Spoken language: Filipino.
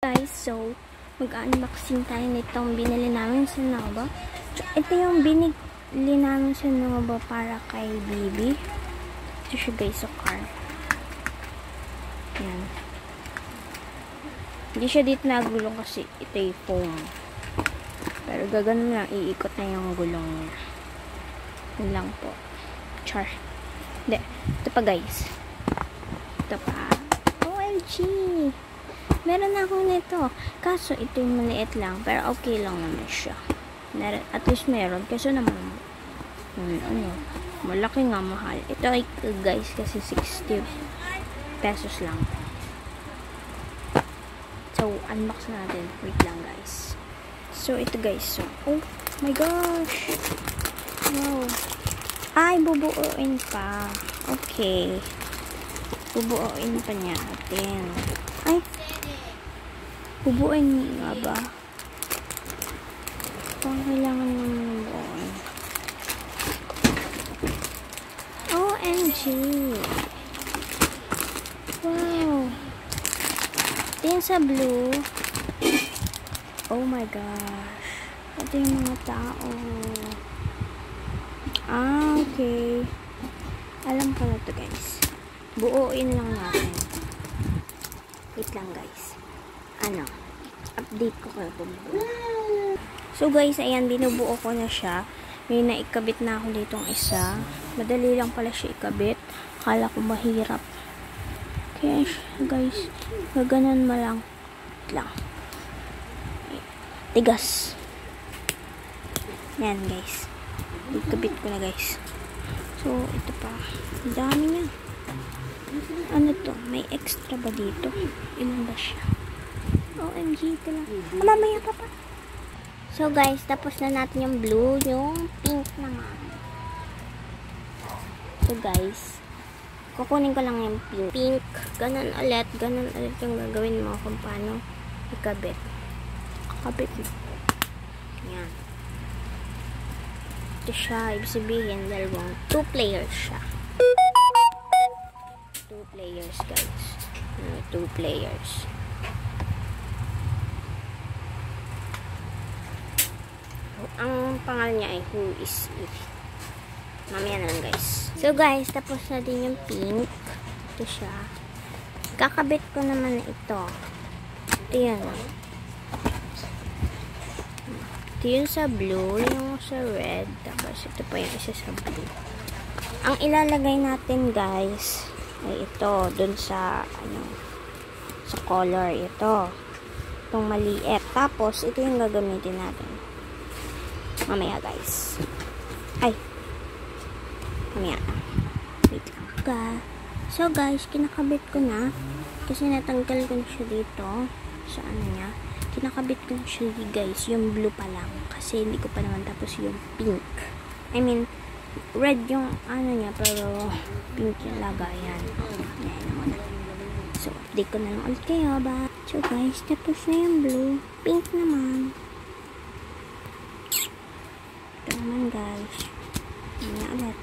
guys, so mag-unboxing tayo nitong binili namin sa Nova. So, ito yung binili namin sa Nova para kay Bibi. Ito siya guys sa car. Yan. Hindi siya dito nagulong kasi ito yung foam. Pero gagano lang, iikot na yung gulong niya. Yun lang po. Char. Hindi. Ito pa guys. Ito pa. OMG! Meron na ako nito. Kaso ito yung maliit lang. Pero okay lang naman siya. At least meron. Kaso naman, malaki nga mahal. Ito ay guys kasi 60 pesos lang. So, unbox natin. Wait lang guys. So, ito guys. So, oh my gosh! Wow! Ay, bubuuin pa. Okay. Bubuuin pa niya natin. Ay! Bubuuin nga ba? Kung kailangan naman buuin. OMG! Wow! Ito yung sa blue. Oh my gosh! Ito yung mga tao. Ah, okay. Alam ko na ito guys. Buuin lang natin. Wait lang guys. Update ko kayo kung buo. So guys, ayan, binubuo ko na siya. May naikabit na ako ditong isa. Madali lang pala siya ikabit. Akala ko mahirap. Kaya guys, gaganan mo lang. Wait lang. Tigas. Yan guys. Ikabit ko na guys. So, ito pa. Ang dami niya. Ano to? May extra ba dito? Ilan ba siya? OMG, ito lang. Mamaya pa pa. So guys, tapos na natin yung blue. Yung pink naman. So guys, kukunin ko lang yung pink. Pink. Ganun ulit yung gagawin mo kung paano ikabit. Kakabit mo. Yan. Ito siya. Ibig sabihin, dalawang 2 players siya. 2 players guys. 2 players. Ang pangalan niya ay Who Is It. Mamaya na lang guys. So guys, tapos na din yung pink. Ito siya. Kakabit ko naman na ito. Ito yan. Ito yung sa blue, yung sa red. Tapos ito pa yung isa sa blue. Ang ilalagay natin guys ay ito. Dun sa sa color. Ito. Itong maliit. Tapos ito yung gagamitin natin. Mamaya guys. Ay. Mamaya. Wait lang. So guys, kinakabit ko na. Kasi natanggal ko na siya dito. Sa niya. Kinakabit ko na siya guys. Yung blue pa lang. Kasi hindi ko pa naman tapos yung pink. I mean, red yung niya. Pero pink yung lagayan. Ayan naman. So, update ko na lang ulit kayo. Bye. So guys, tapos na yung blue. Pink naman. Ito naman guys. Mamaya ulit.